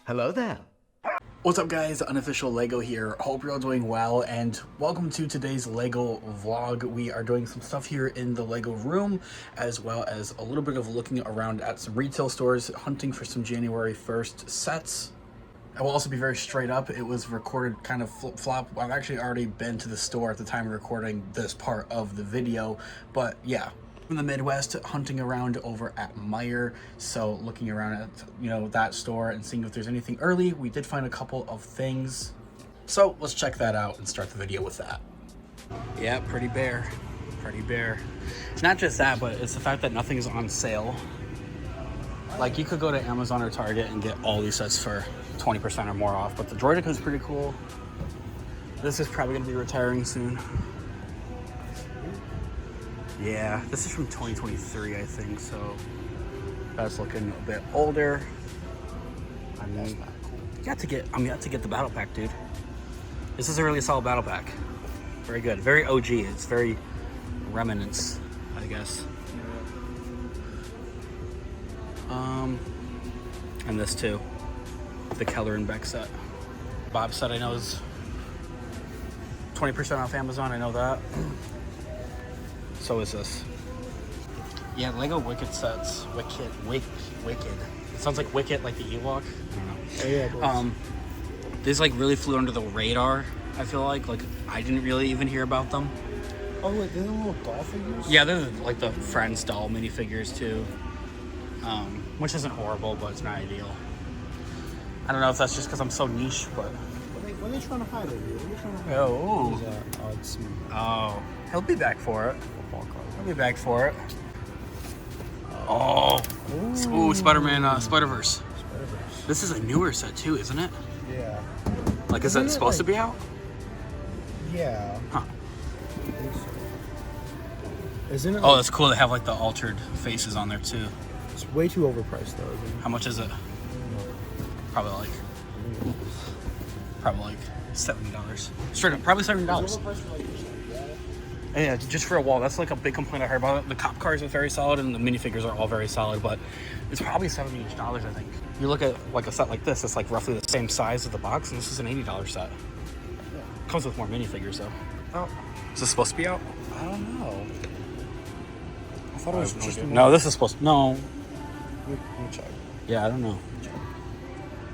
Hello there. What's up guys, Unofficial Lego here. Hope you're all doing well and welcome to today's Lego vlog. We are doing some stuff here in the Lego room as well as a little bit of looking around at some retail stores, hunting for some January 1st sets. I will also be very straight up. It was recorded kind of flip-flop. I've actually already been to the store at the time of recording this part of the video, but yeah. From the Midwest, hunting around over at Meijer, so looking around at that store and seeing if there's anything early. We did find a couple of things, so let's check that out and start the video with that. Yeah, pretty bare. It's not just that, but it's the fact that nothing's on sale. Like, you could go to Amazon or Target and get all these sets for 20% or more off, but the Droidica is pretty cool. This is probably gonna be retiring soon. Yeah, this is from 2023, I think, so that's looking a bit older. I mean, you have to get the battle pack, dude. This is a really solid battle pack. Very good, very OG. It's very remnants, I guess. And this too, the Keller and Beck set. Bob said I know is 20% off Amazon. I know that. So is this. Yeah, Lego Wicked sets. Wicked. It sounds like Wicked, like the Ewok. I don't know. Oh, yeah, these like really flew under the radar, I feel like. Like, I didn't really even hear about them. Oh, like they're the little doll figures? Yeah, they're like the Friends doll minifigures too. Which isn't horrible, but it's not ideal. I don't know if that's just because I'm so niche, but... What are they trying to hide over here? What are they trying to hide? Oh. It's me. Oh. He'll be back for it. He'll be back for it. Oh. Ooh, Spider-Man, Spider-Verse. This is a newer set too, isn't it? Yeah. Like, is it supposed to be out? Yeah. Huh. I think so. Isn't it? Oh, that's cool. They have like the altered faces on there too. It's way too overpriced though, isn't it? How much is it? Probably like $70. Straight up, probably $70. Yeah, just for a wall. That's like a big complaint I heard about it. The cop cars are very solid and the minifigures are all very solid, but it's probably $70 each, I think. You look at like a set like this, it's like roughly the same size as the box, and this is an $80 set. Yeah. Comes with more minifigures though. Oh, is this supposed to be out? I don't know. I thought it was just no, this is supposed to. No. We'll check. Yeah, I don't know.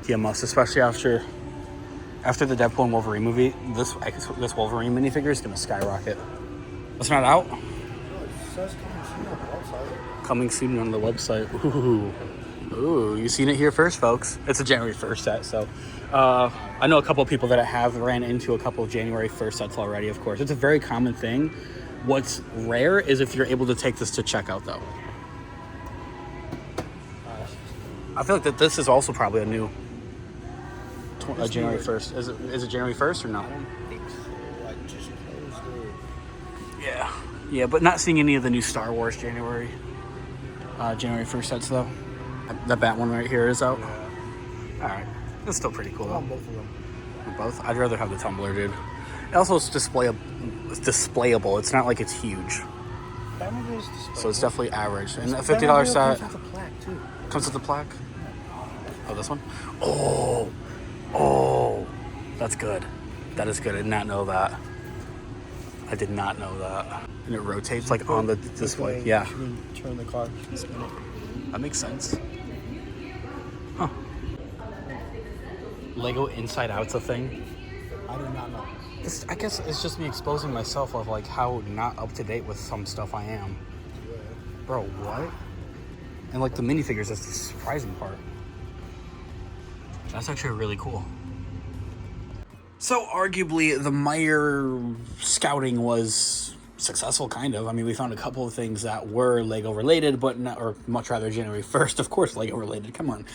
Yeah, must, especially after the Deadpool and Wolverine movie. This Wolverine minifigure is gonna skyrocket. It's not out? No, it says Coming soon on the website. Ooh, you seen it here first, folks. It's a January 1st set, so I know a couple of people that have ran into a couple of January 1st sets already, of course. It's a very common thing. What's rare is if you're able to take this to checkout, though. I feel like that this is also probably a new January 1st. Is it January 1st or not? I don't think so. I just closed it. Yeah, but not seeing any of the new Star Wars January 1st sets though. That Bat one right here is out. Yeah. All right, that's still pretty cool. I Though. want both of them. Both? I'd rather have the tumbler, dude. It also is displayable. It's not like it's huge, Batman is displayable. so it's definitely average. And a $50 set Comes with a plaque too. comes with the plaque. Oh, this one. Oh, that's good. That is good. I did not know that. And it rotates like on the display. Yeah. You can turn the car and spin it. That makes sense. Huh. Lego Inside Out's a thing. I do not know. I guess it's just me exposing myself of like how not up to date with some stuff I am. Yeah. Bro, what? And like the minifigures, that's the surprising part. That's actually really cool. So arguably the Meijer scouting was successful, kind of. I mean, we found a couple of things that were Lego related, but not, or much rather January 1st, of course, Lego related. Come on.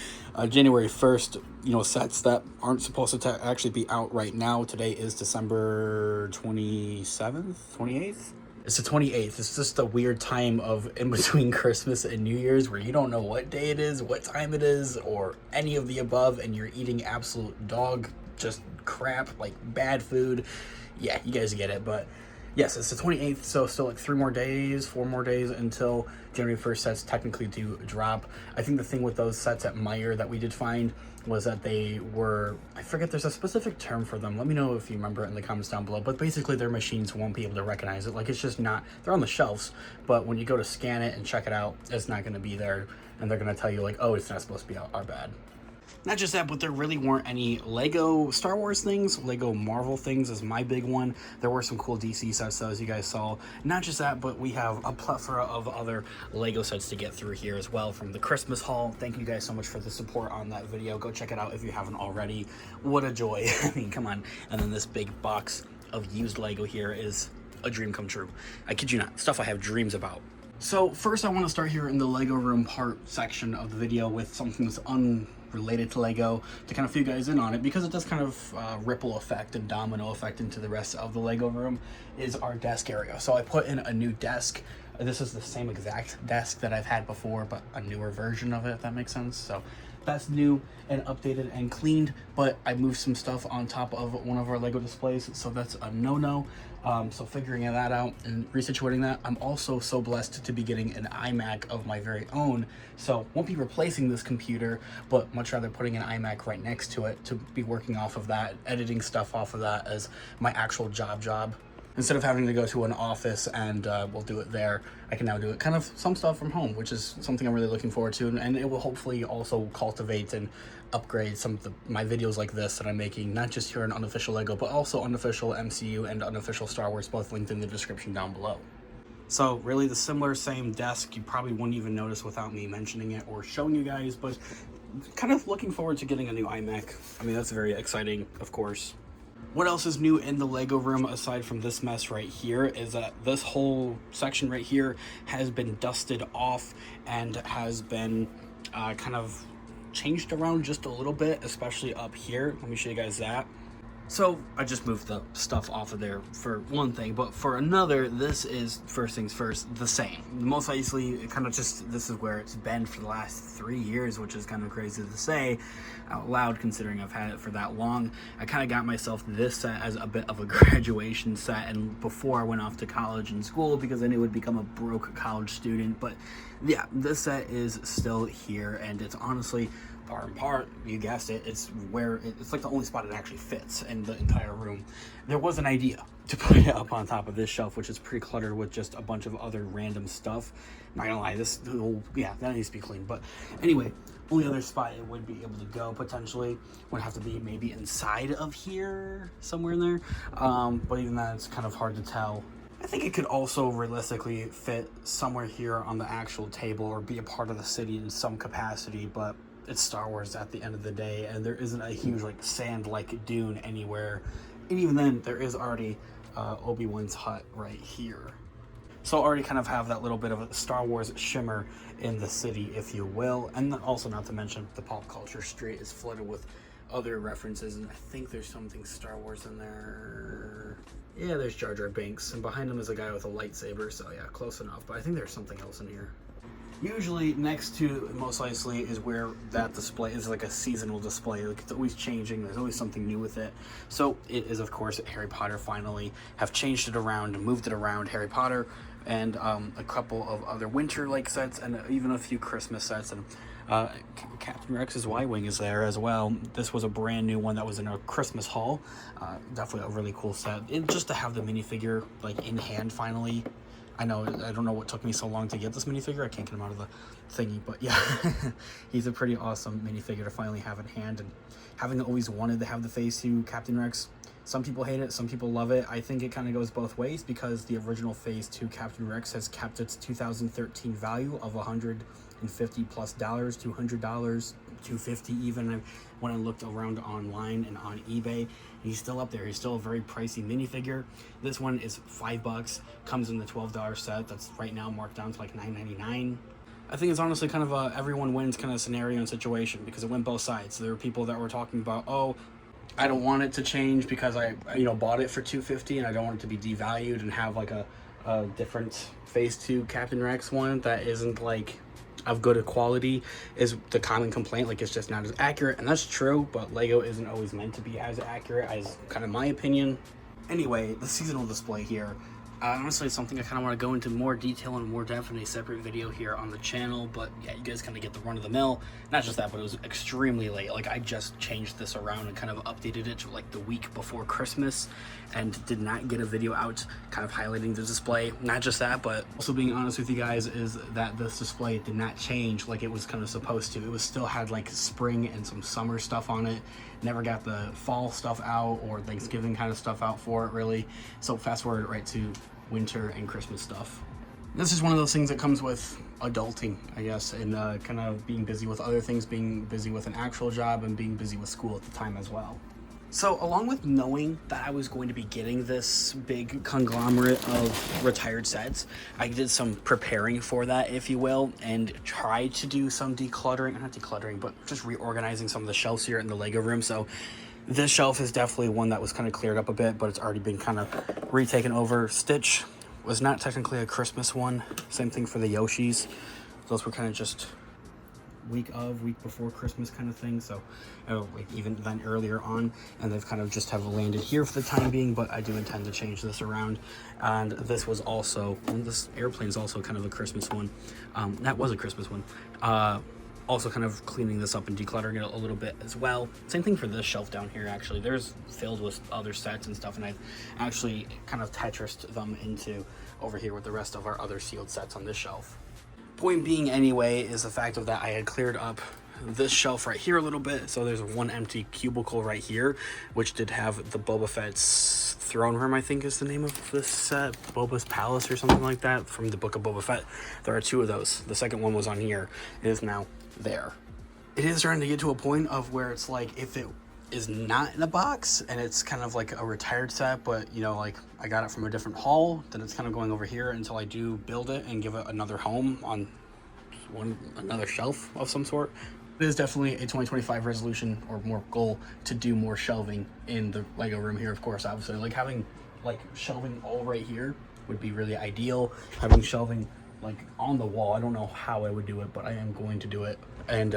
January 1st, sets that aren't supposed to actually be out right now. Today is December 27th, 28th. It's the 28th. It's just a weird time of in between Christmas and New Year's where you don't know what day it is, what time it is, or any of the above, and you're eating absolute dog, just crap, like bad food. Yeah, you guys get it, but yes, it's the 28th, so still like 4 more days until January 1st sets technically do drop. I think the thing with those sets at Meyer that we did find was that they were, I forget, there's a specific term for them. Let me know if you remember it in the comments down below. But basically their machines won't be able to recognize it. Like, it's just not, they're on the shelves, but when you go to scan it and check it out, it's not going to be there. And they're going to tell you like, oh, it's not supposed to be our bad. Not just that, but there really weren't any Lego Star Wars things. Lego Marvel things is my big one. There were some cool DC sets, though, as you guys saw. Not just that, but we have a plethora of other Lego sets to get through here as well from the Christmas haul. Thank you guys so much for the support on that video. Go check it out if you haven't already. What a joy. I mean, come on. And then this big box of used Lego here is a dream come true. I kid you not. Stuff I have dreams about. So first I want to start here in the Lego room part section of the video with something that's unrelated to Lego to kind of fill you guys in on it, because it does kind of ripple effect and domino effect into the rest of the Lego room, is our desk area. So I put in a new desk. This is the same exact desk that I've had before, but a newer version of it, if that makes sense. So that's new and updated and cleaned, but I moved some stuff on top of one of our Lego displays, so that's a no-no. So figuring that out and resituating that. I'm also so blessed to be getting an iMac of my very own, so won't be replacing this computer, but much rather putting an iMac right next to it to be working off of that, editing stuff off of that as my actual job. Instead of having to go to an office and we'll do it there, I can now do it kind of some stuff from home, which is something I'm really looking forward to. And it will hopefully also cultivate and upgrade some of my videos like this that I'm making, not just here on Unofficial Lego, but also Unofficial MCU and Unofficial Star Wars, both linked in the description down below. So really the same desk, you probably wouldn't even notice without me mentioning it or showing you guys, but kind of looking forward to getting a new iMac. I mean, that's very exciting, of course. What else is new in the Lego room aside from this mess right here is that this whole section right here has been dusted off and has been kind of changed around just a little bit, especially up here. Let me show you guys that. So I just moved the stuff off of there for one thing, but for another, this is, first things first, the same. Most obviously, it kind of just, this is where it's been for the last 3 years, which is kind of crazy to say out loud considering I've had it for that long. I kind of got myself this set as a bit of a graduation set, and before I went off to college and school, because I knew I would become a broke college student. But yeah, this set is still here, and it's honestly, far in part, you guessed it, it's where it's like the only spot it actually fits in the entire room. There was an idea to put it up on top of this shelf, which is pretty cluttered with just a bunch of other random stuff. Not gonna lie, this whole, yeah, that needs to be cleaned. But anyway, only other spot it would be able to go potentially would have to be maybe inside of here, somewhere in there. But even that, it's kind of hard to tell. I think it could also realistically fit somewhere here on the actual table or be a part of the city in some capacity, but it's Star Wars at the end of the day, and there isn't a huge like sand-like dune anywhere. And even then, there is already Obi-Wan's hut right here. So I already kind of have that little bit of a Star Wars shimmer in the city, if you will. And also, not to mention, the pop culture street is flooded with other references, and I think there's something Star Wars in there. Yeah, there's Jar Jar Binks, and behind him is a guy with a lightsaber, so yeah, close enough. But I think there's something else in here. Usually next to, most likely, is where that display is, like a seasonal display. Like, it's always changing, there's always something new with it. So it is, of course, Harry Potter. Finally have changed it around and moved it around. Harry Potter and a couple of other winter-like sets, and even a few Christmas sets. And Captain Rex's Y-Wing is there as well. This was a brand new one that was in our Christmas haul. Definitely a really cool set. And just to have the minifigure like in hand finally. I know, I don't know what took me so long to get this minifigure. I can't get him out of the thingy, but yeah, he's a pretty awesome minifigure to finally have in hand. And having always wanted to have the Phase 2 Captain Rex, some people hate it, some people love it. I think it kind of goes both ways, because the original Phase 2 Captain Rex has kept its 2013 value of $150+, $200, $250 even. When I looked around online and on eBay, he's still up there. He's still a very pricey minifigure. This one is $5, comes in the $12 set that's right now marked down to like $9.99. I think it's honestly kind of a everyone wins kind of scenario and situation, because it went both sides. There were people that were talking about, oh, I don't want it to change because I bought it for $250 and I don't want it to be devalued and have like a different Phase 2 Captain Rex one that isn't like of good quality, is the common complaint. Like, it's just not as accurate, and that's true, but Lego isn't always meant to be as accurate, as kind of my opinion. Anyway, the seasonal display here, Honestly, it's something I kind of want to go into more detail and more depth in a separate video here on the channel, but yeah, you guys kind of get the run of the mill. Not just that, but it was extremely late. Like, I just changed this around and kind of updated it to like the week before Christmas and did not get a video out kind of highlighting the display. Not just that, but also being honest with you guys is that this display did not change like it was kind of supposed to. It was still had like spring and some summer stuff on it. Never got the fall stuff out or Thanksgiving kind of stuff out for it, really. So fast forward right to winter and Christmas stuff. This is one of those things that comes with adulting, I guess, and kind of being busy with other things, being busy with an actual job and being busy with school at the time as well. So along with knowing that I was going to be getting this big conglomerate of retired sets, I did some preparing for that, if you will, and tried to do some decluttering, not decluttering, but just reorganizing some of the shelves here in the Lego room. So this shelf is definitely one that was kind of cleared up a bit, but it's already been kind of retaken over. Stitch was not technically a Christmas one. Same thing for the Yoshis. Those were kind of just week before Christmas kind of thing. So like even then earlier on, and they've kind of just have landed here for the time being, but I do intend to change this around. And this was also, this airplane is also kind of a Christmas one. That was a Christmas one. Also kind of cleaning this up and decluttering it a little bit as well. Same thing for this shelf down here, actually. There's filled with other sets and stuff, and I've actually kind of Tetrised them into over here with the rest of our other sealed sets on this shelf. Point being anyway is the fact of that I had cleared up this shelf right here a little bit. So there's one empty cubicle right here, which did have the Boba Fett's throne room, I think is the name of this set, Boba's Palace or something like that from the Book of Boba Fett. There are two of those. The second one was on here. It is now there. It is starting to get to a point of where it's like, if it is not in a box and it's kind of like a retired set, but you know, like I got it from a different haul, then it's kind of going over here until I do build it and give it another home on another shelf of some sort. It is definitely a 2025 resolution or more goal to do more shelving in the Lego room here. Of course, obviously, like having like shelving all right here would be really ideal. Having shelving like on the wall, I don't know how I would do it, but I am going to do it. And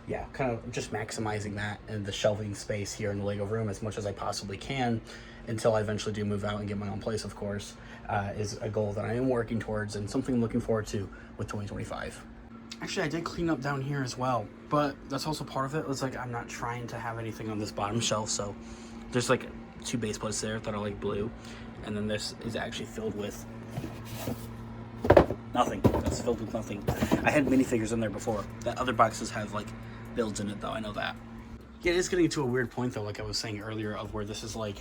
yeah, kind of just maximizing that and the shelving space here in the Lego room as much as I possibly can until I eventually do move out and get my own place, of course, is a goal that I am working towards and something I'm looking forward to with 2025. Actually, I did clean up down here as well, but that's also part of it. It's like I'm not trying to have anything on this bottom shelf, so there's like two base plates there that are like blue, and then this is actually filled with nothing. That's filled with nothing. I had minifigures in there before. The other boxes have like builds in it though, I know that. Yeah, it is getting to a weird point though, like I was saying earlier, of where this is like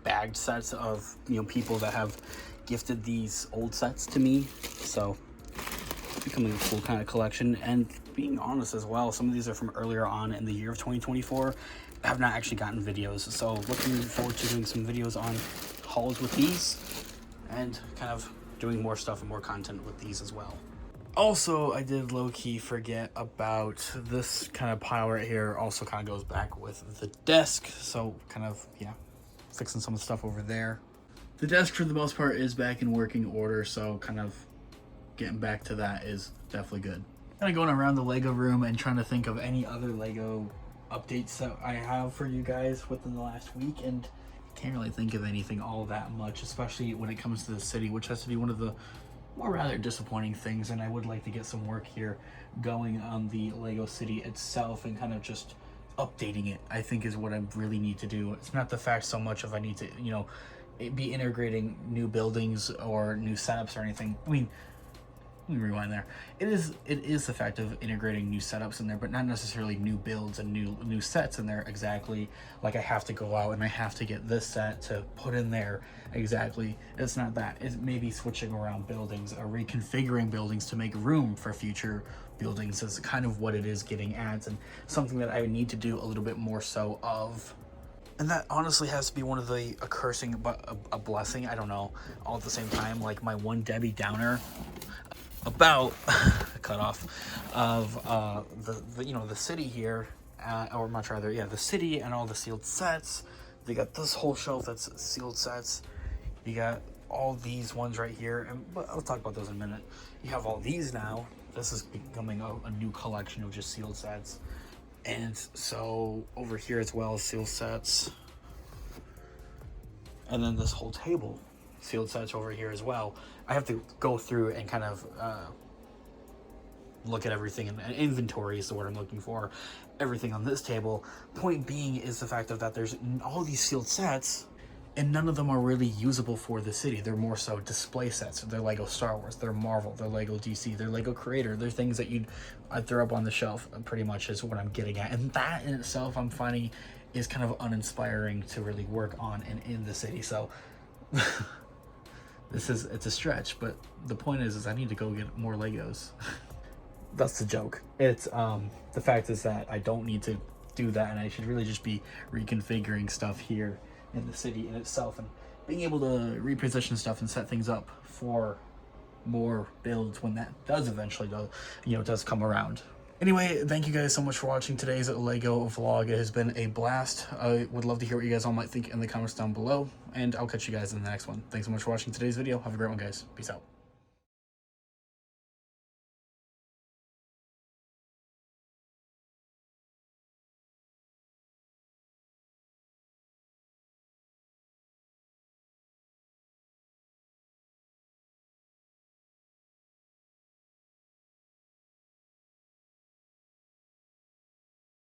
bagged sets of, you know, people that have gifted these old sets to me, so it's becoming a cool kind of collection. And being honest as well, some of these are from earlier on in the year of 2024. I have not actually gotten videos, so looking forward to doing some videos on hauls with these and kind of doing more stuff and more content with these as well. Also, I did low-key forget about this kind of pile right here. Also kind of goes back with the desk, so kind of, yeah, fixing some of the stuff over there. The desk for the most part is back in working order, so kind of getting back to that is definitely good. Kind of going around the Lego room and trying to think of any other Lego updates that I have for you guys within the last week, and can't really think of anything all that much, especially when it comes to the city, which has to be one of the more rather disappointing things. And I would like to get some work here going on the Lego city itself and kind of just updating it, I think, is what I really need to do. It's not the fact so much of I need to, you know, be integrating new buildings or new setups or anything. I mean, let me rewind there. It is the fact of integrating new setups in there, but not necessarily new builds and new sets in there exactly. Like I have to go out and I have to get this set to put in there exactly. It's not that. It's maybe switching around buildings or reconfiguring buildings to make room for future buildings is kind of what it is getting at, and something that I would need to do a little bit more so of. And that honestly has to be one of the a cursing but a blessing, I don't know, all at the same time. Like my one Debbie Downer about cut off of the you know, the city here, or much rather, yeah, the city and all the sealed sets. They got this whole shelf that's sealed sets. You got all these ones right here, but I'll talk about those in a minute. You have all these now. This is becoming a new collection of just sealed sets. And so over here as well, sealed sets. And then this whole table sealed sets over here as well. I have to go through and kind of look at everything, and inventory is the word I'm looking for. Everything on this table. Point being is the fact of that there's all these sealed sets, and none of them are really usable for the city. They're more so display sets. They're Lego Star Wars, they're Marvel, they're Lego DC, they're Lego Creator. They're things that I'd throw up on the shelf, pretty much is what I'm getting at. And that in itself, I'm finding, is kind of uninspiring to really work on and in the city. So it's a stretch, but the point is I need to go get more Legos. That's the joke. It's the fact is that I don't need to do that, and I should really just be reconfiguring stuff here in the city in itself, and being able to reposition stuff and set things up for more builds when that does eventually does come around. Anyway, thank you guys so much for watching today's Lego vlog. It has been a blast. I would love to hear what you guys all might think in the comments down below, and I'll catch you guys in the next one. Thanks so much for watching today's video. Have a great one, guys. Peace out.